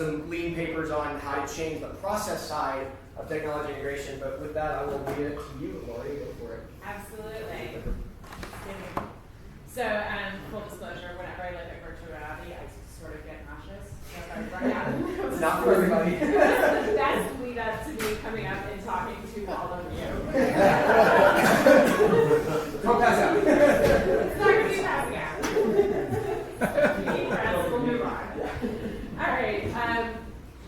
some lean papers on how to change the process side of technology integration, but with that, I will leave it to you, Lori. Go for it. Absolutely. So, full disclosure, whenever I look at virtuality, I sort of get nauseous. So I run out. It's not for everybody. That's the lead up to me coming up and talking to all of you. Don't pass out. It's not going to be passing out. Deep breaths, we'll move on. All right.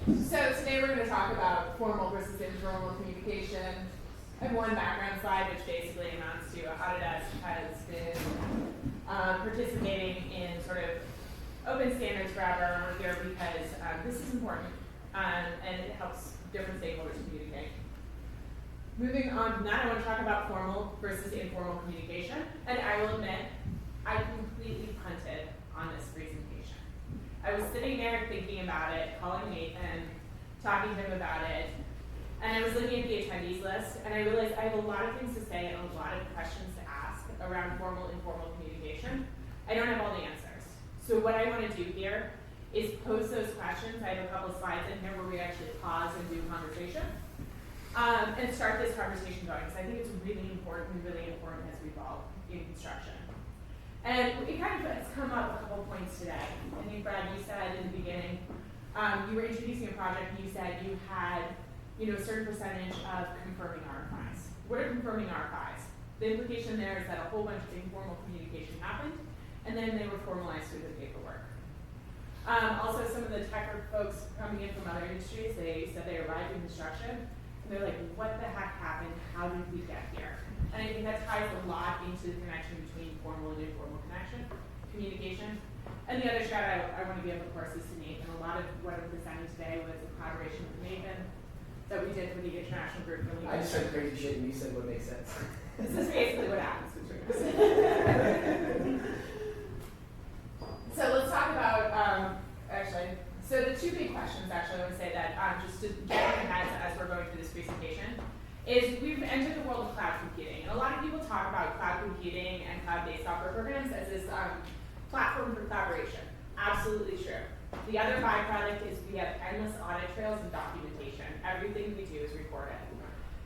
So today we're going to talk about formal versus informal communication. I have one background slide which basically amounts to Autodesk has been participating in sort of open standards forever here because this is important and it helps different stakeholders communicate. Moving on from that, I want to talk about formal versus informal communication, and I will admit I completely punted on this presentation. I was sitting there thinking about it, calling Nathan, talking to him about it, and I was looking at the attendees list, and I realized I have a lot of things to say and a lot of questions to ask around formal, informal communication. I don't have all the answers. So what I want to do here is pose those questions. I have a couple of slides in here where we actually pause and do conversation, and start this conversation going, because I think it's really important as we evolve in construction. And it kind of has come up a couple of points today. I think, Brad, you said in the beginning, you were introducing a project, and you said you had a certain percentage of confirming RFIs. What are confirming RFIs? The implication there is that a whole bunch of informal communication happened, and then they were formalized through the paperwork. Also, some of the tech folks coming in from other industries, they said they arrived in construction, and they're like, what the heck happened? How did we get here? And I think that ties a lot into the connection between formal and informal communication. And the other shout out I want to give, of course, is to Nathan. A lot of what I'm presenting today was a collaboration with Nathan that we did for the international group. I just said crazy shit and you said what makes sense. This is basically what happens between us. So let's talk about, so the two big questions, I would say that just to get in your heads as we're going through this presentation, is we've entered the world of cloud computing. And a lot of people talk about cloud computing and cloud-based software programs as this platform for collaboration. Absolutely true. The other byproduct is we have endless audit trails and documentation. Everything we do is recorded.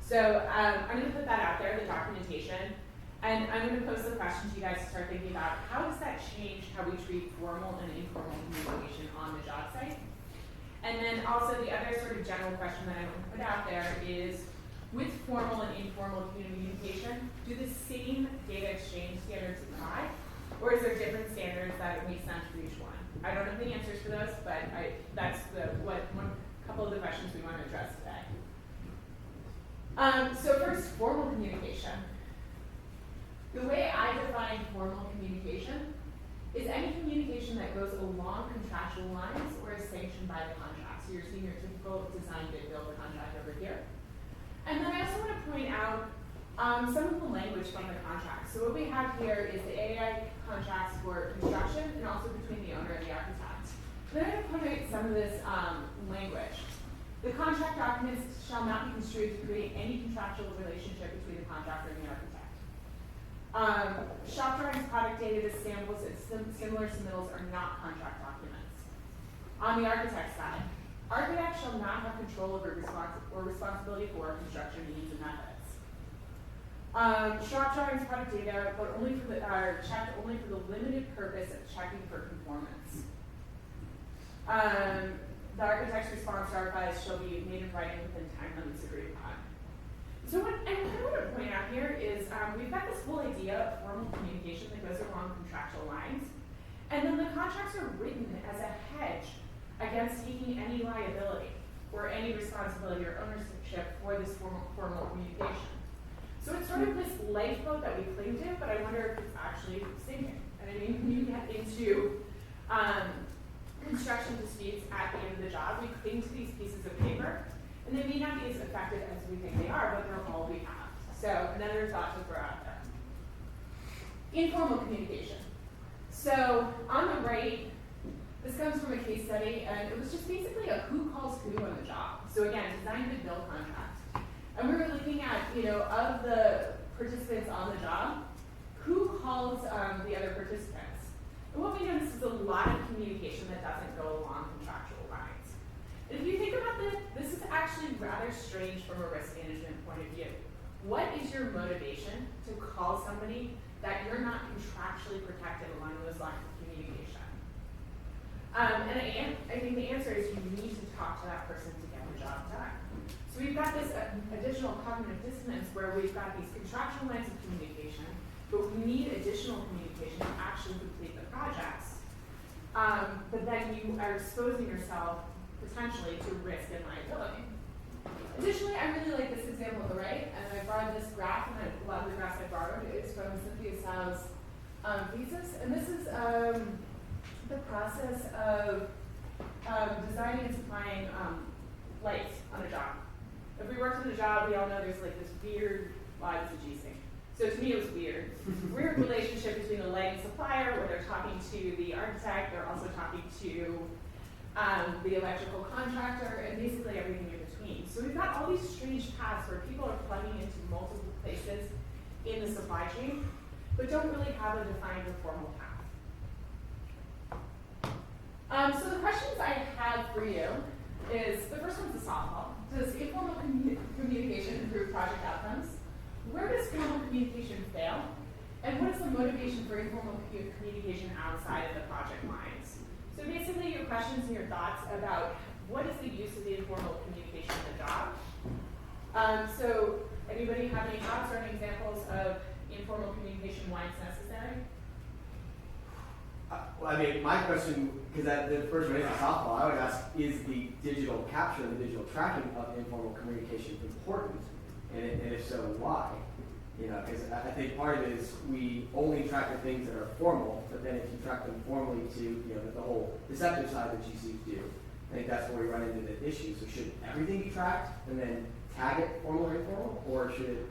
So I'm going to put that out there, the documentation, and I'm going to pose the question to you guys to start thinking about how does that change how we treat formal and informal communication on the job site? And then also the other sort of general question that I want to put out there is, with formal and informal communication, do the same data exchange standards apply? Or is there different standards that make sense for each one? I don't know the answers to those, but that's a couple of the questions we want to address today. So first, formal communication. The way I define formal communication is any communication that goes along contractual lines or is sanctioned by the contract. So you're seeing your typical design bid build contract over here. And then I also want to point out some of the language from the contract. So what we have here is the AI contracts for construction and also between the owner and the architect. Then I'm going to point out some of this language. The contract documents shall not be construed to create any contractual relationship between the contractor and the architect. Shop drawings, product data, samples, and similar submittals are not contract documents. On the architect side, architects shall not have control over responsibility for construction needs and methods. Shop drawings, product data, but are checked only for the limited purpose of checking for conformance. The architect's response to RFIs shall be made in writing within time limits agreed upon. So what I want to point out here is we've got this whole idea of formal communication that goes along contractual lines, and then the contracts are written as a hedge against taking any liability or any responsibility or ownership for this formal communication. So it's sort of this lifeboat that we cling to, but I wonder if it's actually sinking. And I mean, when you get into construction disputes at the end of the job, we cling to these pieces of paper, and they may not be as effective as we think they are, but they're all we have. So another thought to throw out there. Informal communication. So on the right, this comes from a case study, and it was just basically a who calls who on the job. So again, design bid build contract. And we were looking at, of the participants on the job, who calls the other participants. And what we noticed is a lot of communication that doesn't go along contractual lines. rather strange from a risk management point of view. What is your motivation to call somebody that you're not contractually protected along those lines of communication? And I think the answer is you need to talk to that person to get the job done. So we've got this additional cognitive dissonance where we've got these contractual lines of communication, but we need additional communication to actually complete the projects. But then you are exposing yourself potentially to risk and liability. Additionally, I really like this example on the right, and I borrowed this graph, and a lot of the graphs I borrowed is from Cynthia Sau's thesis, and this is the process of designing and supplying lights on a job. If we worked on a job, we all know there's like this weird, it's a G thing. So to me it was weird. Weird relationship between the lighting supplier, where they're talking to the architect, they're also talking to the electrical contractor, and basically everything in between. So we've got all these strange paths where people are plugging into multiple places in the supply chain, but don't really have a defined or formal path. So the questions I have for you is, the first one's a softball. Does informal communication improve project outcomes? Where does formal communication fail? And what is the motivation for informal communication outside of the project lines? So basically your questions and your thoughts about what is the use of the informal communication in the job? So anybody have any thoughts or any examples of informal communication, why it's necessary? Well, I mean, my question, because the first one is a softball, I would ask, is the digital capture and the digital tracking of informal communication important? And if so, why? You know, because I think part of it is we only track the things that are formal, but then if you track them formally to, you know, the whole deceptive side that GCs do, I think that's where we run into the issue. So should everything be tracked and then tag it formal or informal, or should it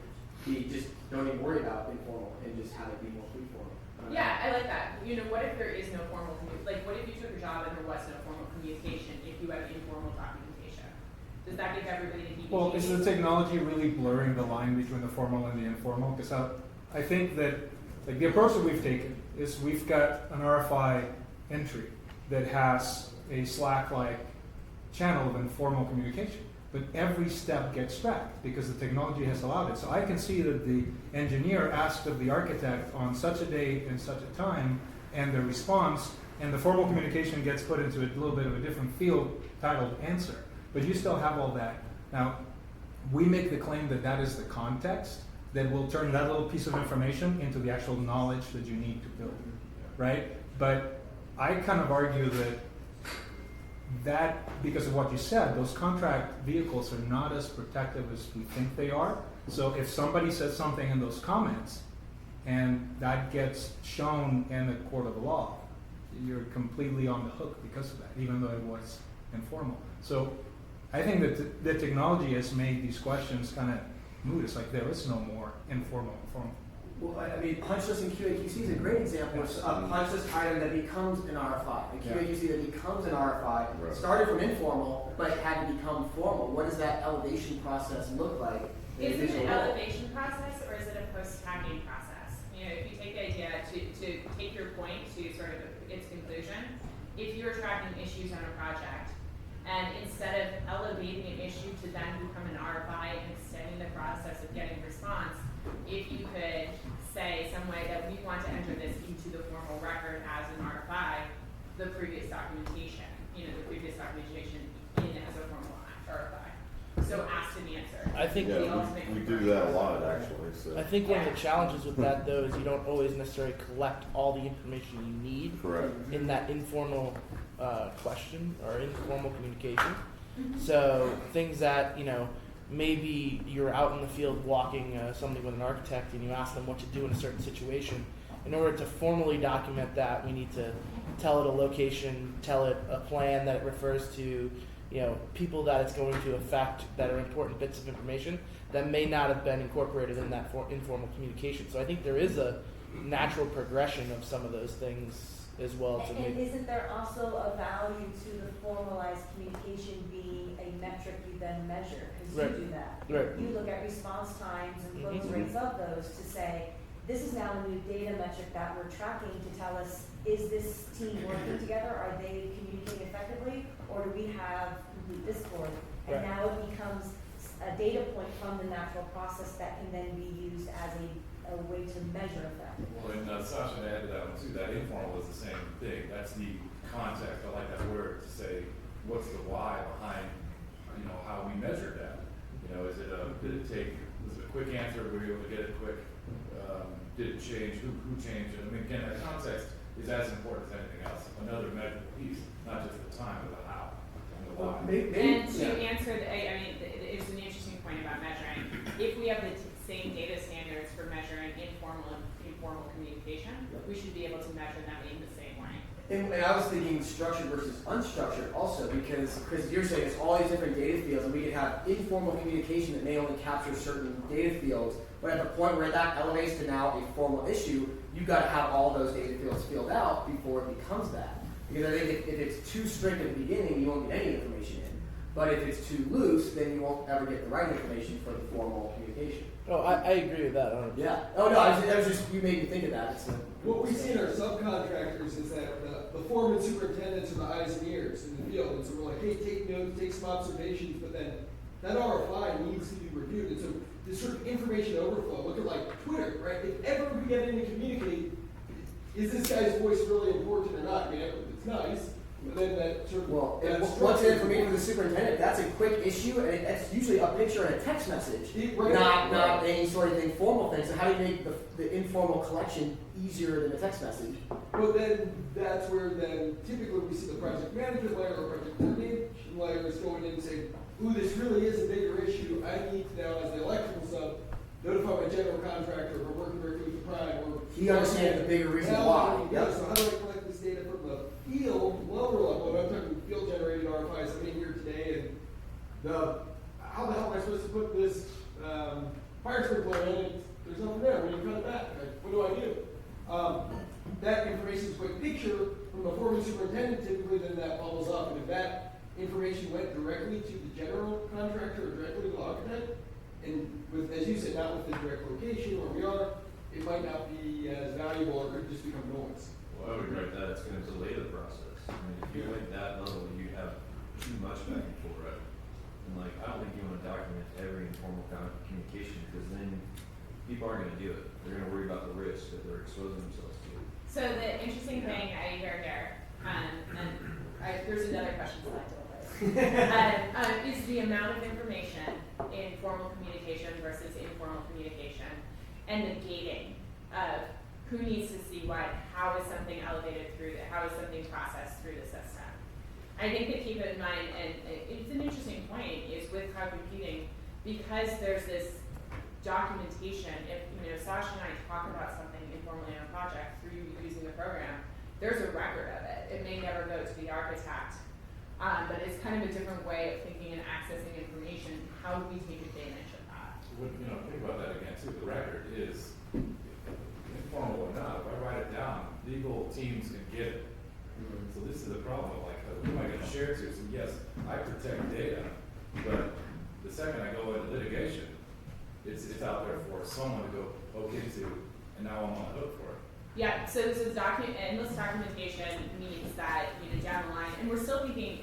be just don't even worry about informal and just have it be more free formal? Yeah, I like that. You know, what if there is no formal communication? Like, what if you took a job and there was no formal communication if you had informal documentation? Does that give everybody the heebie-jeebies? Well, is the technology really blurring the line between the formal and the informal? Because I think that, like, the approach that we've taken is we've got an RFI entry that has a Slack-like channel of informal communication, but every step gets tracked because the technology has allowed it. So I can see that the engineer asked of the architect on such a date and such a time, and the response, and the formal communication gets put into a little bit of a different field titled answer. But you still have all that. Now, we make the claim that that is the context that will turn that little piece of information into the actual knowledge that you need to build, right? But I kind of argue that because of what you said, those contract vehicles are not as protective as we think they are. So if somebody says something in those comments and that gets shown in a court of law, you're completely on the hook because of that, even though it was informal. So I think that the technology has made these questions kind of moot. It's like there is no more informal and formal. Well, I mean, punch list in QAQC is a great example of a punch list item that becomes an RFI. A QAQC that becomes an RFI, started from informal, but had to become formal. What does that elevation process look like? Is it an elevation process or is it a post-tagging process? You know, if you take the idea to take your point to sort of its conclusion, if you're tracking issues on a project, and instead of elevating an issue to then become an RFI and extending the process of getting response, if you could say some way that we want to enter this into the formal record as an RFI, the previous documentation in as a formal RFI. So asked and answered. I think we do that a lot, actually. So. I think one of the challenges with that, though, is you don't always necessarily collect all the information you need in that informal question or informal communication. So things that, you know, maybe you're out in the field walking something with an architect and you ask them what to do in a certain situation. In order to formally document that, we need to tell it a location, tell it a plan that it refers to, you know, people that it's going to affect that are important bits of information that may not have been incorporated in that informal communication. So I think there is a natural progression of some of those things as well. And isn't there also a value to the formalized communication being a metric you then measure? Because you do that. Right. You look at response times and close rates of those to say, this is now a new data metric that we're tracking to tell us, is this team working together? Are they communicating effectively? Or do we have complete discord? And now it becomes from the natural process that can then be used as a way to measure effectiveness. Well, and Sasha, to add to that one too, that informal is the same thing. That's the context. I like that word to say, what's the why behind, how we measured that? Is it was it a quick answer? Were you able to get it quick? Did it change? Who changed it? I mean, again, that context is as important as anything else. Another measurable piece, not just the time, but the how and the why. And to answer, it's an interesting point about measuring. If we have the same data standards for measuring informal and informal communication, we should be able to measure them in the same way. And I was thinking structured versus unstructured also, because Chris, you're saying it's all these different data fields, and we could have informal communication that may only capture certain data fields, but at the point where that elevates to now a formal issue, you've got to have all those data fields filled out before it becomes that. Because I think if it's too strict at the beginning, you won't get any information in. But if it's too loose, then you won't ever get the right information for the formal communication. Oh, I agree with that. 100%. Yeah. Oh no, that was just, you made me think of that. What we see in our subcontractors is that the foreman superintendents are the eyes and ears in the field. And so we're like, hey, take notes, take some observations, but then that RFI needs to be reviewed. And so this sort of information overflow, look at like Twitter, right? If ever we get in to communicate, is this guy's voice really important or not? I mean, it's nice, but then that sort of... Well, that what's in it for me for the superintendent? That's a quick issue, and it's usually a picture and a text message, not any sort of informal thing. So how do you make the informal collection easier than a text message? But then that's where then typically we see the project management layer or project coordination layer is going in and saying, ooh, this really is a bigger issue. I need to now, as the electrical sub, notify my general contractor or working directly with the prime. Or He understands the bigger reason why. Yeah, so how do I collect this data from the field, lower level? And I'm talking field generated RFIs. I'm in here today, and how the hell am I supposed to put this fire sprinkler in? And there's nothing there. When you cut it back, what do I do? That information is a quick picture from the foreman superintendent. Typically, then that bubbles up, and if that information went directly to the general contractor or directly to the architect, and with, as you said, not with the direct location where we are, it might not be as valuable or could just become noise. Well, I would write that it's going to delay the process. I mean, if you're at that level, you have too much back and forth. And like, I don't think you want to document every informal communication, because then people aren't going to do it. They're going to worry about the risk that they're exposing themselves to. So the interesting thing I hear here, there's another question slide is the amount of information in formal communication versus informal communication, and the gating of who needs to see what, how is something elevated through, how is something processed through the system. I think to keep in mind, and it's an interesting point, is with cloud computing, because there's this documentation. If Sasha and I talk about something informally on a project through using the program, there's a record of it. It may never go to the architect, but it's kind of a different way of thinking and accessing information. How do we take advantage of that? Think about that again too. The record is informal or not. If I write it down, legal teams can get it. So this is the problem. Like, who am I going to share it to? So yes, I protect data, but the second I go into litigation, it's out there for someone to go poke into, and now I'm on the hook for it. Yeah, so endless documentation means that, down the line, and we're still thinking,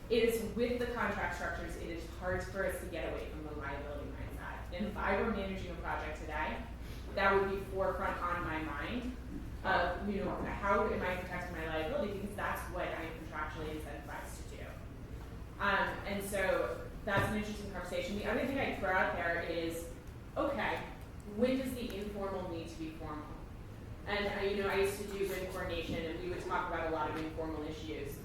it is with the contract structures, it is hard for us to get away from the liability mindset. And if I were managing a project today, that would be forefront on my mind of, how am I protecting my liability, because that's what I'm contractually incentivized to do. And so that's an interesting conversation. The other thing I'd throw out there is, okay, when does the informal need to be formal? And I used to do written coordination, and we would talk about a lot of informal issues.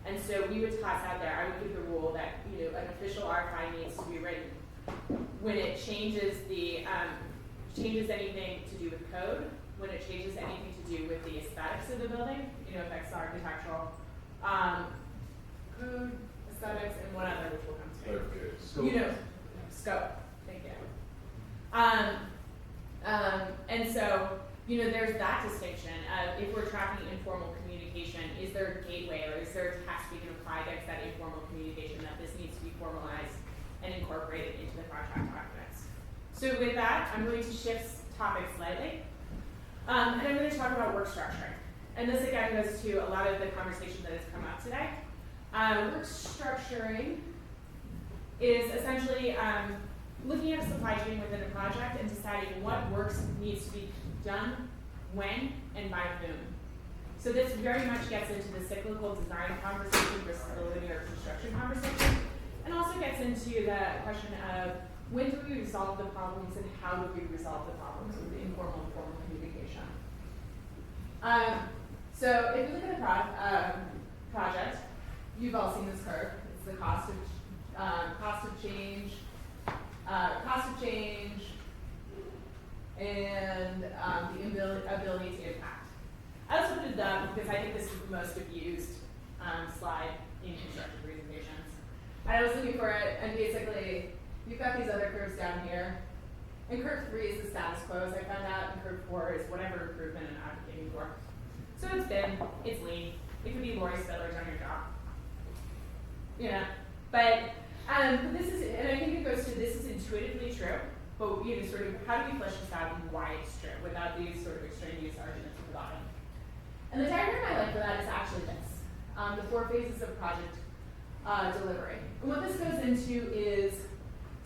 And so we would toss out there, I would give the rule that an official RFI needs to be written when it changes changes anything to do with code, when it changes anything to do with the aesthetics of the building, affects the architectural code, aesthetics, and one other which will come to me. Scope. Thank you. And so, there's that distinction of if we're tracking informal communication, is there a gateway or is there a test we can apply against that informal communication that this needs to be formalized and incorporated into the contract documents. So with that, I'm going to shift topics slightly. And I'm going to talk about work structuring. And this again goes to a lot of the conversation that has come up today. Work structuring is essentially looking at a supply chain within a project and deciding what works needs to be done, when, and by whom. So this very much gets into the cyclical design conversation versus the linear construction conversation, and also gets into the question of when do we resolve the problems and how do we resolve the problems with the informal and formal communication. So if you look at the project, you've all seen this curve. It's the cost of change, and the ability to impact. I also put it up because I think this is the most abused slide in construction presentations. And I was looking for it, and basically, you've got these other curves down here. And curve 3 is the status quo, as I found out, and curve 4 is whatever improvement I'm advocating for. So it's thin, it's lean. It could be Lori Spillers on your job. You know, but this is, and I think it goes to this is intuitively true, but you know, sort of how do we flesh this out and why it's true without these sort of extraneous arguments at the bottom. And the diagram I like for that is actually this, the 4 phases of project delivery. And what this goes into is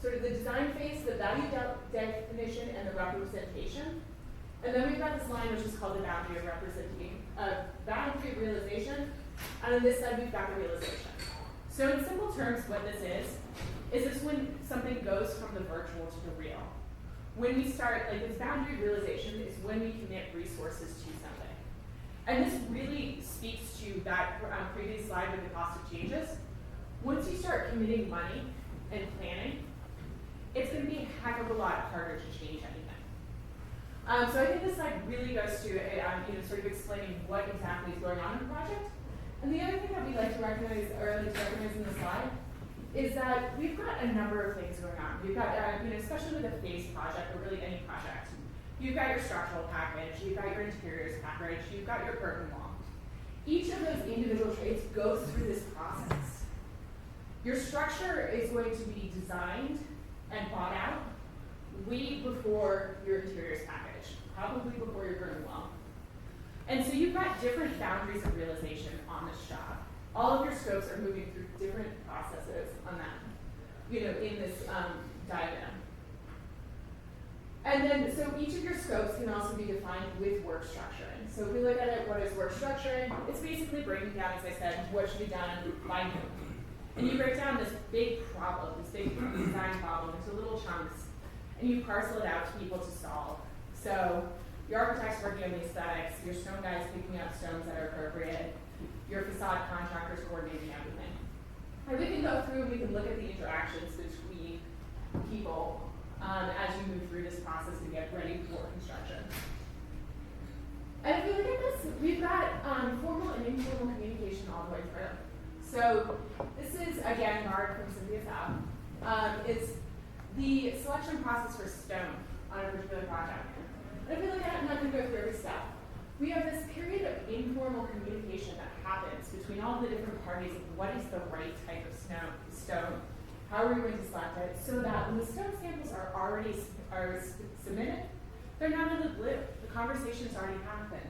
sort of the design phase, the value definition, and the representation. And then we've got this line which is called the boundary of boundary realization, and on this side we've got the realization. So in simple terms, what this is this when something goes from the virtual to the real. When we start, like this boundary realization is when we commit resources to something. And this really speaks to that previous slide with the cost of changes. Once you start committing money and planning, it's going to be a heck of a lot harder to change anything. So I think this slide really goes to sort of explaining what exactly is going on in the project. And the other thing that we like to recognize, or at least recognize in the slide, is that we've got a number of things going on. We've got, especially with a phase project, or really any project, you've got your structural package, you've got your interiors package, you've got your curtain wall. Each of those individual trades goes through this process. Your structure is going to be designed and bought out way before your interiors package, probably before your curtain wall. And so you've got different boundaries of realization on this job. All of your scopes are moving through different processes on that, in this diagram. And then, so each of your scopes can also be defined with work structuring. So if we look at it, what is work structuring? It's basically breaking down, as I said, what should be done by whom. And you break down this big problem, this big design problem into little chunks, and you parcel it out to people to solve. So your architect's working on the aesthetics, your stone guys picking up stones that are appropriate, your facade contractors coordinating everything. And we can go through and we can look at the interactions between people as you move through this process to get ready for construction. And if we look at this, we've got formal and informal communication all the way through. So this is, again, borrowed from Cynthia's app. It's the selection process for stone on a particular project. And if we look at it, I'm not going to go through every step. We have this period of informal communication that happens between all the different parties of what is the right type of stone, how are we going to select it, so that when the stone samples are already submitted, they're not in the blue. The conversation's already happened.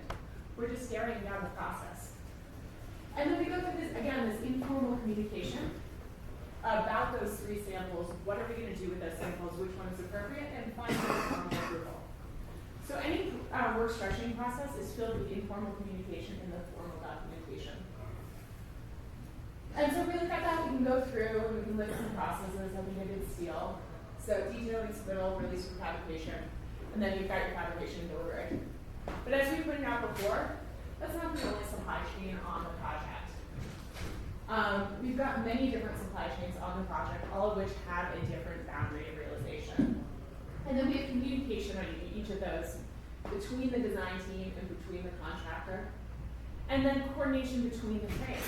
We're just staring down the process. And then we go through this, again, this informal communication about those 3 samples. What are we going to do with those samples? Which one is appropriate? And finally, formal approval. So any work structuring process is filled with informal communication and the formal documentation. And so if we look at that, we can go through and we can look at some processes. I think I did steel. So detailing, spittle, release for fabrication. And then you've got your fabrication delivery. But as we pointed out before, that's not the only supply chain on the project. We've got many different supply chains on the project, all of which have a different boundary of realization. And then we have communication on each of those between the design team and between the contractor. And then coordination between the trades.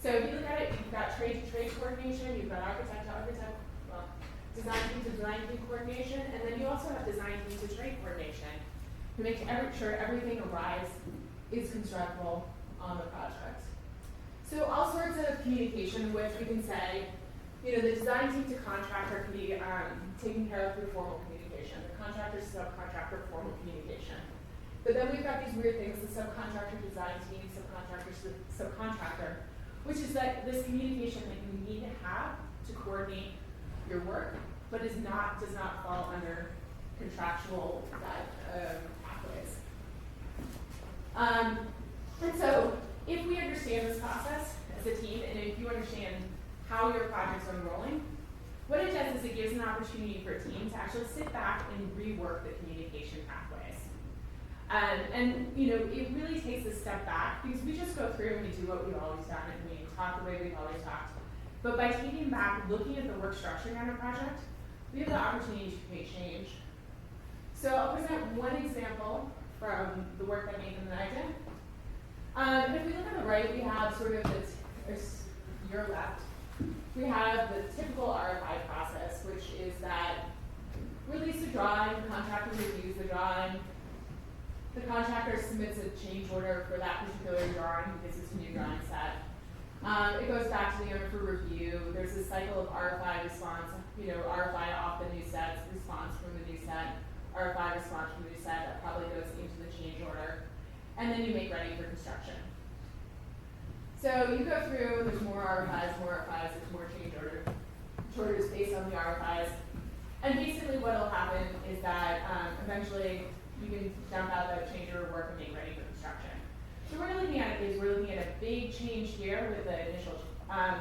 So if you look at it, you've got trade-to-trade coordination, you've got architect-to-architect, well, design team-to-design team coordination, and then you also have design team-to-trade coordination to make sure everything arrives, is constructible on the project. So all sorts of communication, which we can say, the design team to contractor can be taken care of through formal communication. The contractor to subcontractor, formal communication. But then we've got these weird things, the subcontractor design team, subcontractor to subcontractor, which is that this communication that you need to have to coordinate your work but does not fall under contractual pathways. And so, if we understand this process as a team, and if you understand how your projects are enrolling, what it does is it gives an opportunity for a team to actually sit back and rework the communication pathways. And you know, it really takes a step back because we just go through and we do what we've always done and we talk the way we've always talked. But by taking back, looking at the work structure on a project, we have the opportunity to create change. So I'll present one example from the work that Nathan and I did. If we look on the right, we have sort of your left. We have the typical RFI process, which is that release a drawing, the contractor reviews the drawing, the contractor submits a change order for that particular drawing because it's a new drawing set. It goes back to the owner for review. There's a cycle of RFI response, you know, RFI off the new sets, response from the new set, RFI response from the new set that probably goes into the change order, and then you make ready for construction. So you go through, there's more RFIs, there's more change orders based on the RFIs. And basically what will happen is that eventually you can dump out that change order work and make ready for construction. So what we're looking at is we're looking at a big change here with the initial,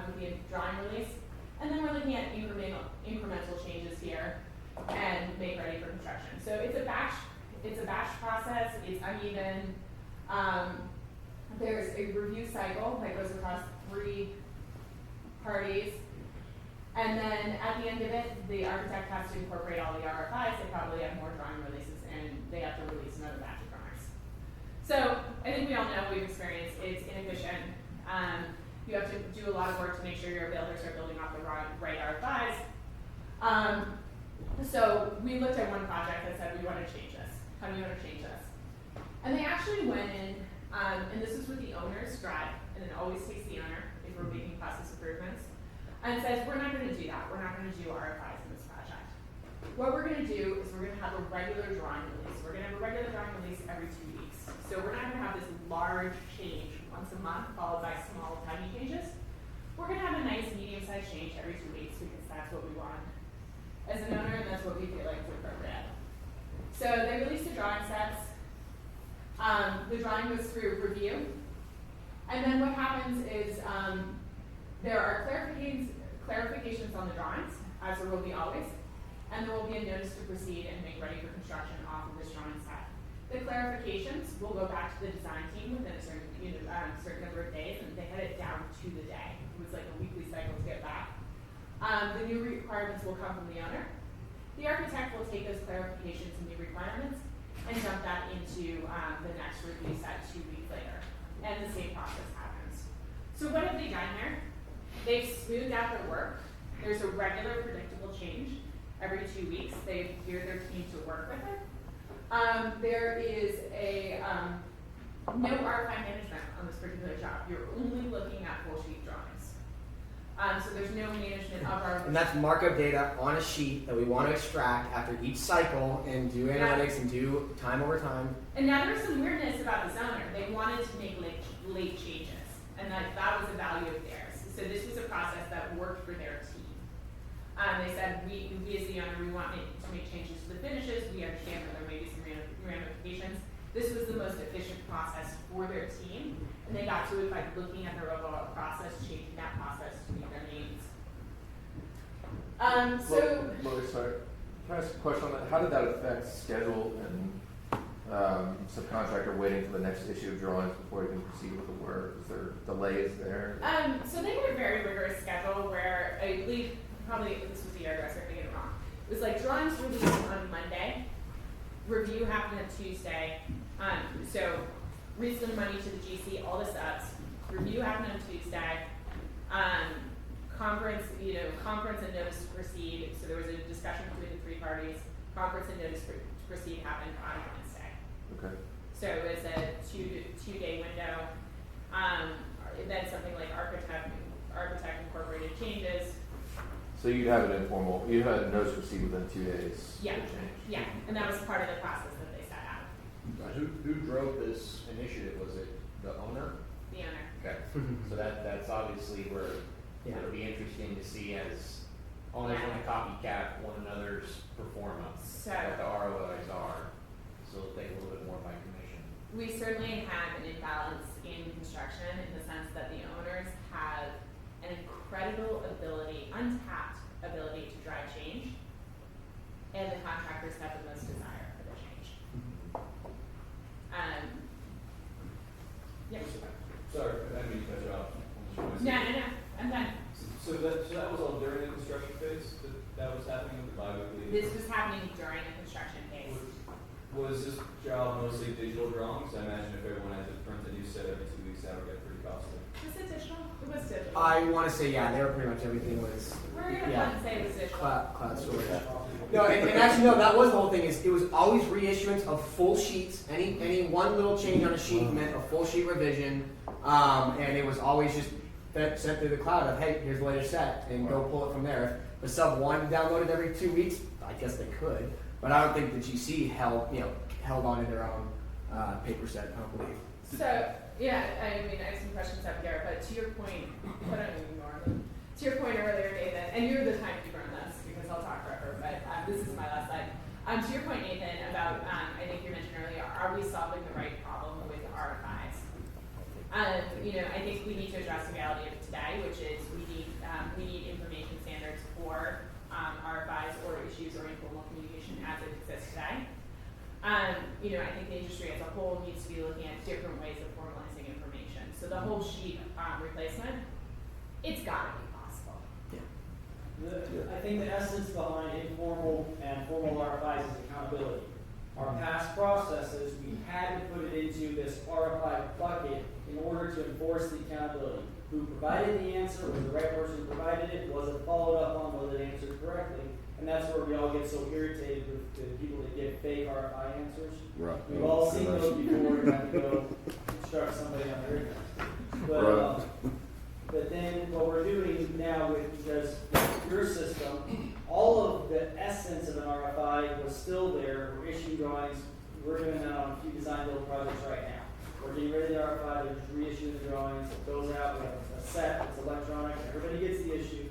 with the drawing release. And then we're looking at incremental changes here and make ready for construction. So it's a batch process, it's uneven. There's a review cycle that goes across 3 parties. And then at the end of it, the architect has to incorporate all the RFIs. They probably have more drawing releases and they have to release another batch of drawings. So I think we all know, we've experienced, it's inefficient. You have to do a lot of work to make sure your builders are building off the right RFIs. So we looked at one project that said, we want to change this. How do you want to change this? And they actually went in, and this is with the owner's drive, and it always takes the owner if we're making process improvements, and says, we're not going to do that. We're not going to do RFIs in this project. What we're going to do is we're going to have a regular drawing release. We're going to have a regular drawing release every 2 weeks. So we're not going to have this large change once a month followed by small, tiny changes. We're going to have a nice medium-sized change every 2 weeks because that's what we want as an owner, and that's what we feel like is appropriate. So they release the drawing sets. The drawing goes through review. And then what happens is there are clarifications on the drawings, as there will be always, and there will be a notice to proceed and make ready for construction off of this drawing set. The clarifications will go back to the design team within a certain, certain number of days, and they head it down to the day. It was like a weekly cycle to get back. The new requirements will come from the owner. The architect will take those clarifications and new requirements and dump that into the next review set 2 weeks later. And the same process happens. So what have they done there? They've smoothed out their work. There's a regular, predictable change every 2 weeks. They've geared their team to work with it. There is a no RFI management on this particular job. You're only looking at full sheet drawings. So there's no management of our... And that's markup data on a sheet that we want to extract after each cycle and do analytics and do time over time. And now there's some weirdness about this owner. They wanted to make late changes, and that was a value of theirs. So this was a process that worked for their team. They said, we as the owner, we want to make changes to the finishes. We understand that there may be some ramifications. This was the most efficient process for their team, and they got to it by looking at their overall process, changing that process to meet their needs. Sorry. Can I ask a question on that? How did that affect schedule and subcontractor waiting for the next issue of drawings before he can proceed with the work? Is there delays there? So they had a very rigorous schedule where I believe, probably this was the year ago, I started getting it wrong. It was like drawings released on Monday, review happened on Tuesday. So resend money to the GC, all the steps. Review happened on Tuesday. Conference and notice to proceed. So there was a discussion between the 3 parties. Conference and notice to proceed happened on Wednesday. Okay. So it was a two-day window. Then something like architect incorporated changes. So you had an informal, you had a notice received within 2 days. Yeah. To change. Yeah, and that was part of the process that they set out. Who drove this initiative? Was it the owner? The owner. Okay. So that's obviously where it'll be interesting to see as almost want to copycat one another's performance, So- what the ROIs are, so they'll take a little bit more by commission. We certainly have an imbalance in construction in the sense that the owners have an incredible ability, untapped ability to drive change, and the contractors have the most desire for the change. Yeah. Sorry, I didn't mean to cut you off. No, I'm done. So that was all during the construction phase, that was happening with the bi-weekly? This was happening during the construction phase. Was this job mostly digital drawings? I imagine if everyone had to print a new set every 2 weeks, that would get pretty costly. Was it digital? It was digital. I want to say, yeah, they were pretty much everything was, We're gonna yeah, go and say it was digital. cloud storage. No, and actually, no, that was the whole thing, is it was always reissuance of full sheets. Any one little change on a sheet meant a full sheet revision, and it was always just sent through the cloud of, hey, here's the latest set, and go pull it from there. If the sub one downloaded every 2 weeks, I guess they could, but I don't think the GC held on to their own paper set, I don't believe. So, yeah, I mean, I have some questions up here, but to your point, but I don't ignore them. To your point earlier, Nathan, and you're the timekeeper on this because I'll talk forever, but this is my last slide. To your point, Nathan, about, I think you mentioned earlier, are we solving the right problem with RFIs? I think we need to address the reality of today, which is we need information standards for RFIs or issues or informal communication as it exists today. I think the industry as a whole needs to be looking at different ways of formalizing information. So the whole sheet replacement, it's got to be possible. I think the essence behind informal and formal RFIs is accountability. Our past processes, we had to put it into this RFI bucket in order to enforce the accountability. Who provided the answer, was the right person who provided it, was it followed up on, was it answered correctly? And that's where we all get so irritated with the people that give fake RFI answers. Right. We've all seen those before and had to go instruct somebody on their ignorance. But then what we're doing now because your system, all of the essence of an RFI was still there. We're issuing drawings. We're doing that on a few design build projects right now. We're getting rid of the RFI. They're just reissuing the drawings. It goes out. We have a set. It's electronic. Everybody gets the issue.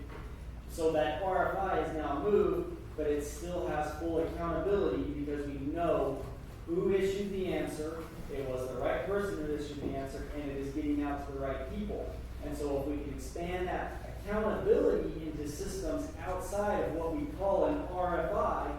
So that RFI is now moved, but it still has full accountability because we know who issued the answer. It was the right person who issued the answer, and it is getting out to the right people. And so if we can expand that accountability into systems outside of what we call an RFI,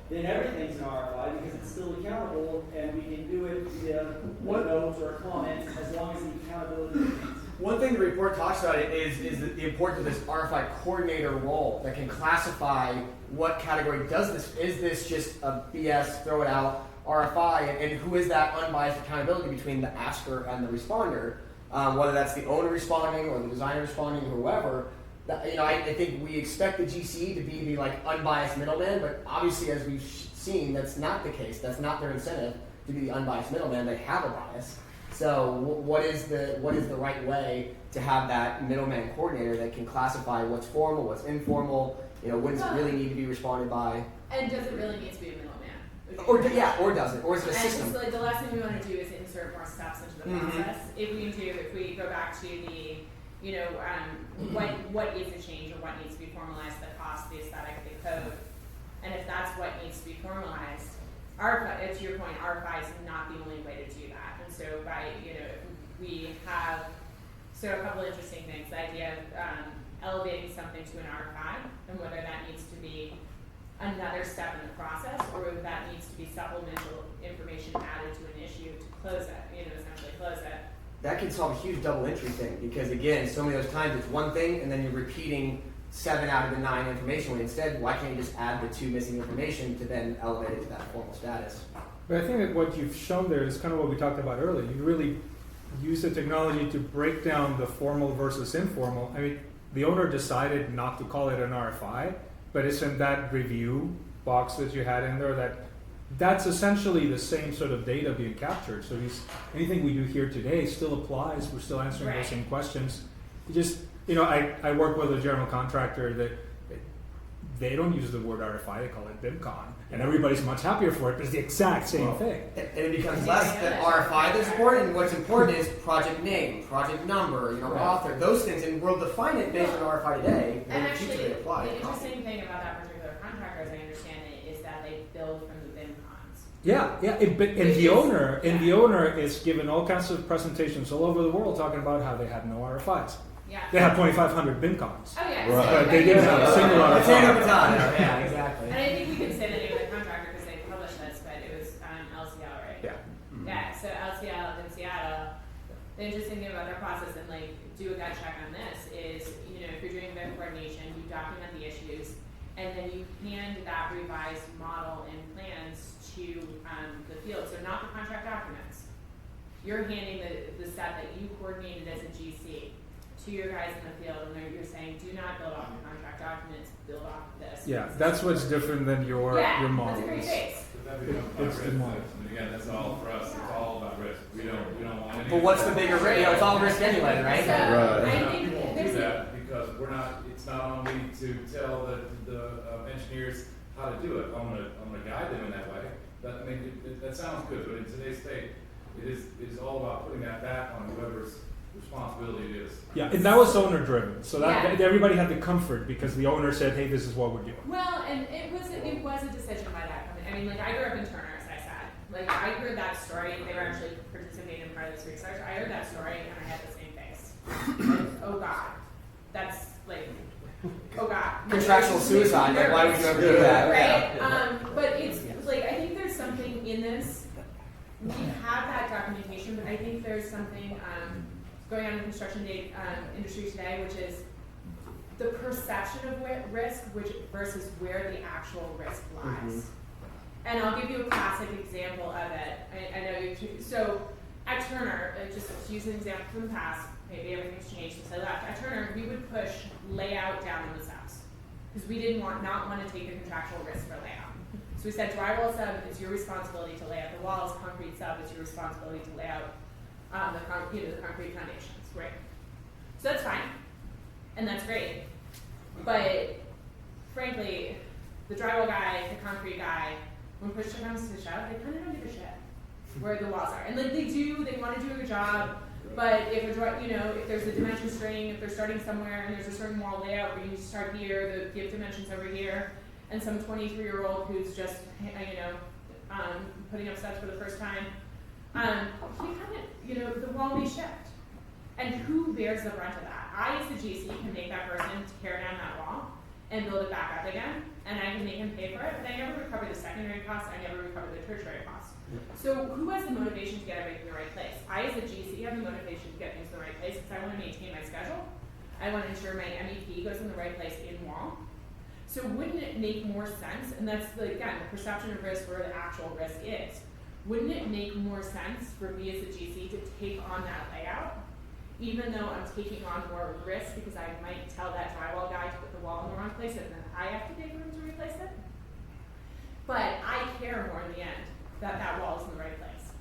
then everything's an RFI because it's still accountable and we can do it via notes or comments as long as the accountability remains. One thing the report talks about is the importance of this RFI coordinator role that can classify what category does this. Is this just a BS, throw it out, RFI, and who is that unbiased accountability between the asker and the responder? Whether that's the owner responding or the designer responding, whoever. I think we expect the GC to be the unbiased middleman, but obviously, as we've seen, that's not the case. That's not their incentive to be the unbiased middleman. They have a bias. So, what is the right way to have that middleman coordinator that can classify what's formal, what's informal? When does it really need to be responded by? And does it really need to be a middleman? Or does it? Or is it a system? And the last thing we want to do is insert more steps into the process. If we go back to the, what is a change or what needs to be formalized, the cost, the aesthetic, the code, and if that's what needs to be formalized, to your point, RFI is not the only way to do that. And so we have, a couple of interesting things. The idea of elevating something to an RFI and whether that needs to be another step in the process, or whether that needs to be supplemental information added to an issue to close it, essentially close it. That can solve a huge double entry thing because, again, so many of those times it's one thing and then you're repeating 7 out of the 9 information. When instead, why can't you just add the 2 missing information to then elevate it to that formal status? But I think that what you've shown there is kind of what we talked about earlier. You really use the technology to break down the formal versus informal. I mean, the owner decided not to call it an RFI, but it's in that review box that you had in there that's essentially the same sort of data being captured. So anything we do here today still applies. We're still answering those same questions. I work with a general contractor that they don't use the word RFI, they call it BIMCON. And everybody's much happier for it, but it's the exact same thing. And it becomes less the RFI that's important. What's important is project name, project number, author, those things. And we'll define it based on RFI today. And in the future actually, they apply. the interesting thing about that particular contractor, as I understand it, is that they build from the BIM cons. Yeah, and the owner is given all kinds of presentations all over the world talking about how they had no RFIs. Yeah. They had 2,500 BIM cons. Oh yeah. Right. But they didn't have a single It's in over RFI. time. Yeah, exactly. And I think we can say the name of the contractor because they published this, but it was LCL, right? Yeah. Yeah, so LCL in Seattle, the interesting thing about their process and like do a gut check on this is, if you're doing BIM coordination, you document the issues and then you hand that revised model and plans to the field. So not the contract documents. You're handing the set that you coordinated as a GC to your guys in the field, and you're saying, do not build off the contract documents, build off this. Yeah, that's what's different than your models. That's a great face. But that becomes about It's the risk. model. And again, that's all for us, it's all about risk. We don't want any. But what's the bigger risk? It's all risk anyway, right? So, Right. I think We won't do there's that because it's not on me to tell the engineers how to do it. I'm gonna guide them in that way. That sounds good, but in today's state, it is all about putting that back on whoever's responsibility it is. Yeah, and that was owner driven. So that Yeah. everybody had the comfort because the owner said, "Hey, this is what we're doing." Well, and it was a decision by that company. I mean, like I grew up in Turner, as I said. Like I heard that story. They were actually participating in part of this research. I heard that story and I had the same face. Like, oh God, that's like, oh God. Contractual suicide. Like, why would you ever do that? Right? Yeah. But it's like I think there's something in this. We have that documentation, but I think there's something going on in the construction industry today, which is the perception of risk, versus where the actual risk lies. And I'll give you a classic example of it. I know you. So at Turner, just to use an example from the past, maybe everything's changed since I left. At Turner, we would push layout down on the subs because we didn't want to take the contractual risk for layout. So we said drywall sub, it's your responsibility to lay out the walls. Concrete sub, it's your responsibility to lay out the concrete foundations. Right. So that's fine, and that's great. But frankly, the drywall guy, the concrete guy, when push comes to shove, they kind of don't give a shit where the walls are. And like they want to do a good job. But if there's a dimension string, if they're starting somewhere and there's a certain wall layout where you start here, give dimensions over here, and some 23-year-old who's just putting up steps for the first time, the wall may shift. And who bears the brunt of that? I, as the GC, can make that person tear down that wall and build it back up again, and I can make him pay for it, but I never recover the secondary costs, I never recover the tertiary costs. So who has the motivation to get everything in the right place? I, as a GC, have the motivation to get things in the right place because I want to maintain my schedule. I want to ensure my MEP goes in the right place in wall. So wouldn't it make more sense, and that's, again, the perception of risk where the actual risk is, wouldn't it make more sense for me as a GC to take on that layout, even though I'm taking on more risk because I might tell that drywall guy to put the wall in the wrong place and then I have to pay for him to replace it? But I care more in the end that wall is in the right place.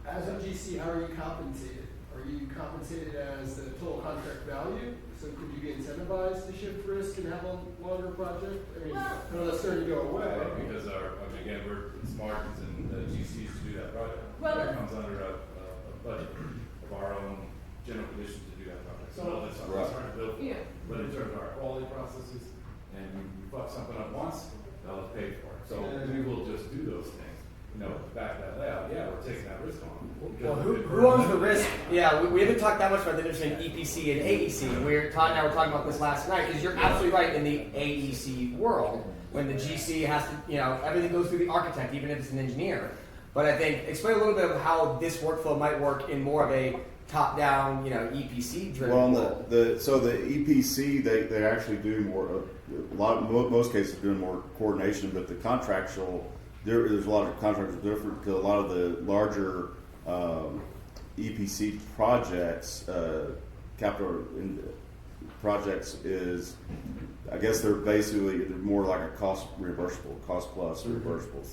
As a GC, how are you compensated? Are you compensated as the total contract value? So could you be incentivized to shift risk and have a longer project? I mean, no, that's starting to go away. Because it's margins and the GCs to do that project. Well, that comes under a budget of our own general conditions to do that project. So that's something that's hard to build. Yeah. But in terms of our quality processes, and we fuck something up once, they'll pay for it. So we will just do those things. Back that layout, we're taking that risk on. Well, who owns the risk? Yeah, we haven't talked that much about the difference between EPC and AEC. We're talking about this last night because you're absolutely right in the AEC world when the GC has to, everything goes through the architect, even if it's an engineer. But I think explain a little bit of how this workflow might work in more of a top-down, EPC driven. Well, the EPC they actually do more. Most cases doing more coordination, but the contractual. There's a lot of contractors different because a lot of the larger EPC projects, capital projects is, I guess they're more like a cost plus reimbursable.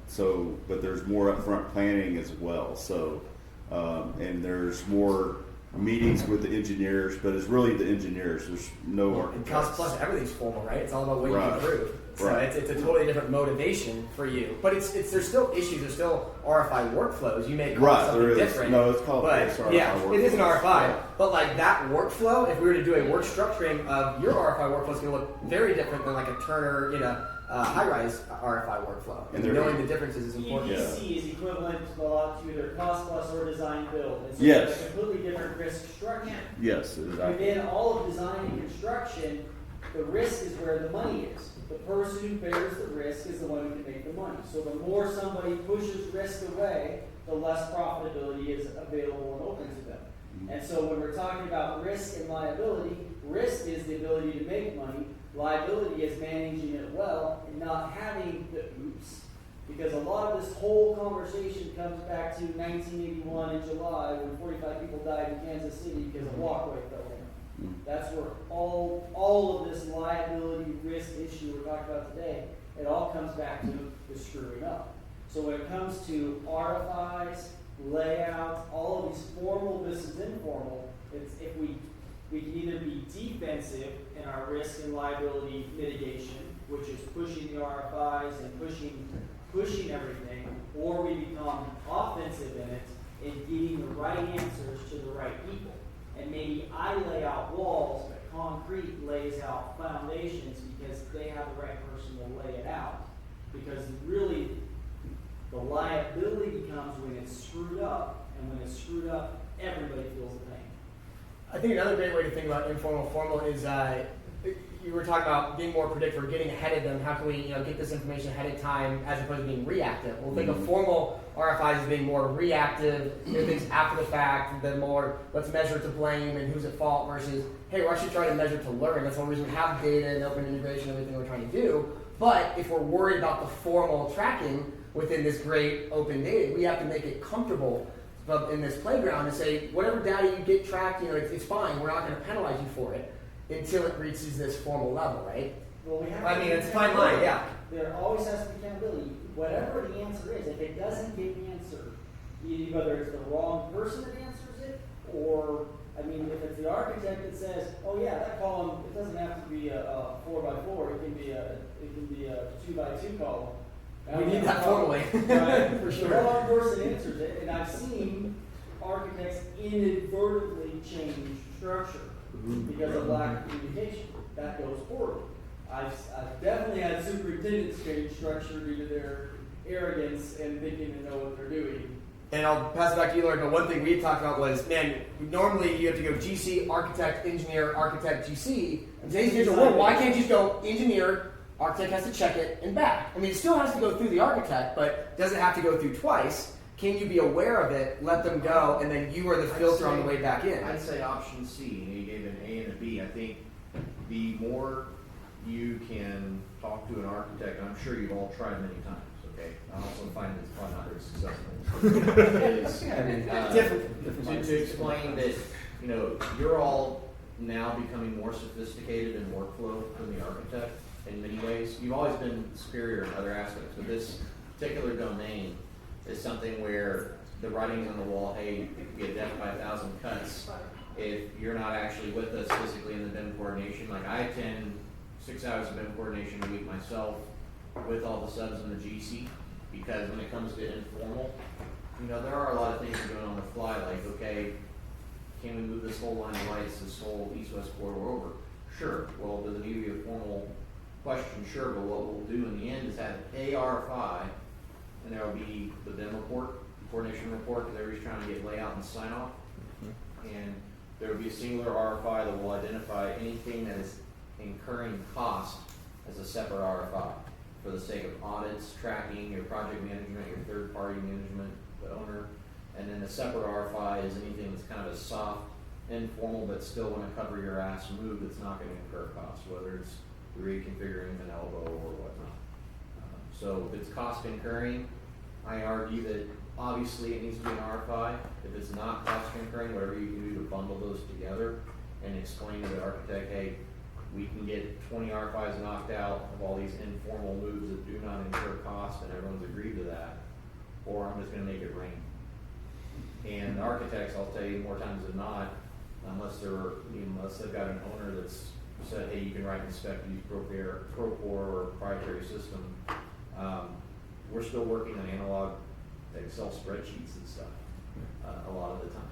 So, but there's more upfront planning as well. So, and there's more meetings with the engineers, but it's really the engineers. There's no architects. Cost plus everything's formal, right? It's all about what you can prove. So Right. it's a totally different motivation for you. But there's still issues, there's still RFI workflows. You may call it something different. No, it's called but RFI yeah, workflows. it is an RFI. But like that workflow, if we were to do a work structuring of your RFI workflow, it's going to look very different than like a Turner, high-rise RFI workflow. And And knowing the differences is important. EPC is equivalent to either cost plus or design build. And so Yes. it's a completely different risk structure. Yes, exactly. Within all of design and construction, the risk is where the money is. The person who bears the risk is the one who can make the money. So the more somebody pushes risk away, the less profitability is available and open to them. And so when we're talking about risk and liability, risk is the ability to make money. Liability is managing it well and not having the oops. Because a lot of this whole conversation comes back to 1981 in July when 45 people died in Kansas City because a walkway fell in. That's where all of this liability risk issue we're talking about today, it all comes back to the screwing up. So when it comes to RFIs, layouts, all of these formal versus informal, it's if we can either be defensive in our risk and liability mitigation, which is pushing the RFIs and pushing everything, or we become offensive in it and getting the right answers to the right people. And maybe I lay out walls, but concrete lays out foundations because they have the right person to lay it out. Because really, the liability comes when it's screwed up, and when it's screwed up, everybody feels the pain. I think another great way to think about informal formal is you were talking about being more predictive or getting ahead of them. How can we get this information ahead of time as opposed to being reactive? We'll think of formal RFIs as being more reactive, things after the fact, the more let's measure to blame and who's at fault versus, hey, we're actually trying to measure to learn. That's one reason we have data and open integration and everything we're trying to do. But if we're worried about the formal tracking within this great open data, we have to make it comfortable in this playground and say, whatever data you get tracked, it's fine. We're not going to penalize you for it until it reaches this formal level, right? Well, we have It's a fine line, yeah. There always has to be accountability. Whatever the answer is, if it doesn't get answered, whether it's the wrong person that answers it, or, if it's the architect that says, oh yeah, that column, it doesn't have to be a 4x4, it can be a 2x2 column. We need that formally. Right? For sure. The wrong person answers it, and I've seen architects inadvertently change structure because of lack of communication. That goes poorly. I've definitely had superintendents change structure due to their arrogance and thinking they know what they're doing. And I'll pass it back to you, Lauren, but one thing we talked about was, normally you have to go GC, architect, engineer, architect, GC. In today's digital world, why can't you just go engineer, architect has to check it, and back? It still has to go through the architect, but doesn't have to go through twice. Can you be aware of it, let them go, and then you are the filter on the way back in? I'd say option C. You gave an A and a B. I think the more you can talk to an architect, I'm sure you've all tried many times, okay? I also find it's probably not very successful. To explain that, you're all now becoming more sophisticated in workflow than the architect in many ways. You've always been superior in other aspects, but this particular domain is something where the writing's on the wall, hey, we identify 1,000 cuts. If you're not actually with us physically in the BIM coordination, like I attend 6 hours of BIM coordination a week myself with all the subs in the GC, because when it comes to informal, there are a lot of things you're doing on the fly, like, okay, can we move this whole line of lights, this whole east-west corridor over? Sure. Well, does it need to be a formal question? Sure, but what we'll do in the end is have a RFI, and there will be the BIM report, coordination report, because everybody's trying to get layout and sign off. And there will be a singular RFI that will identify anything that is incurring cost as a separate RFI for the sake of audits, tracking, your project management, your third-party management, the owner. And then the separate RFI is anything that's kind of a soft, informal, but still want to cover your ass move that's not going to incur costs, whether it's reconfiguring an elbow or whatnot. So if it's cost incurring, I argue that obviously it needs to be an RFI. If it's not cost incurring, whatever you can do to bundle those together and explain to the architect, hey, we can get 20 RFIs knocked out of all these informal moves that do not incur cost, and everyone's agreed to that, or I'm just going to make it rain. And the architects, I'll tell you more times than not, unless they've got an owner that's said, hey, you can write and spec use Procore or proprietary system, we're still working on analog Excel spreadsheets and stuff a lot of the time.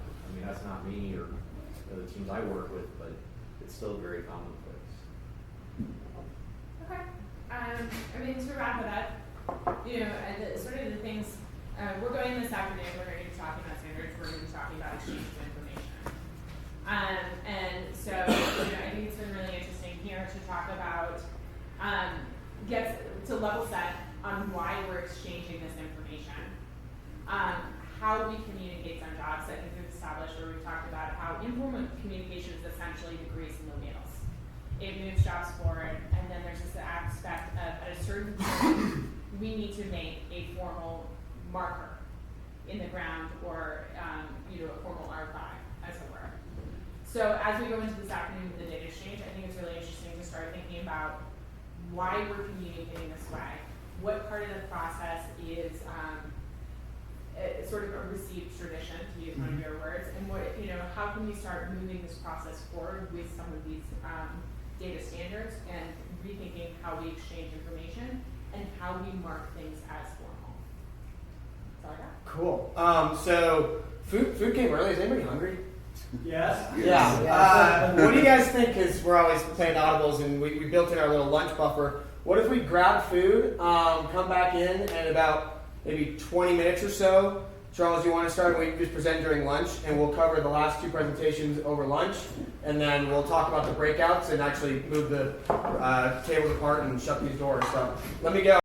That's not me or the teams I work with, but it's still very commonplace. Okay. I mean, to wrap it up, you know, sort of the things, we're going this afternoon, we're going to be talking about standards, we're going to be talking about exchange of information. And so, you know, I think it's been really interesting here to talk about, to level set on why we're exchanging this information. How we communicate on jobs. I think we've established, where we've talked about how informal communication is essentially the grease in the wheels. It moves jobs forward, and then there's this aspect of, at a certain point, we need to make a formal marker in the ground, or you know, a formal RFI, as it were. So as we go into this afternoon with the data exchange, I think it's really interesting to start thinking about why we're communicating this way. What part of the process is sort of a received tradition, to use one of your words, and what, you know, how can we start moving this process forward with some of these data standards and rethinking how we exchange information and how we mark things as formal. That's all I got. Cool. So food came early. Is anybody hungry? Yes? Yeah. What do you guys think? Because we're always playing audibles, and we built in our little lunch buffer. What if we grab food, come back in about maybe 20 minutes or so? Charles, you want to start? We just present during lunch, and we'll cover the last two presentations over lunch, and then we'll talk about the breakouts and actually move the tables apart and shut these doors. So let me go.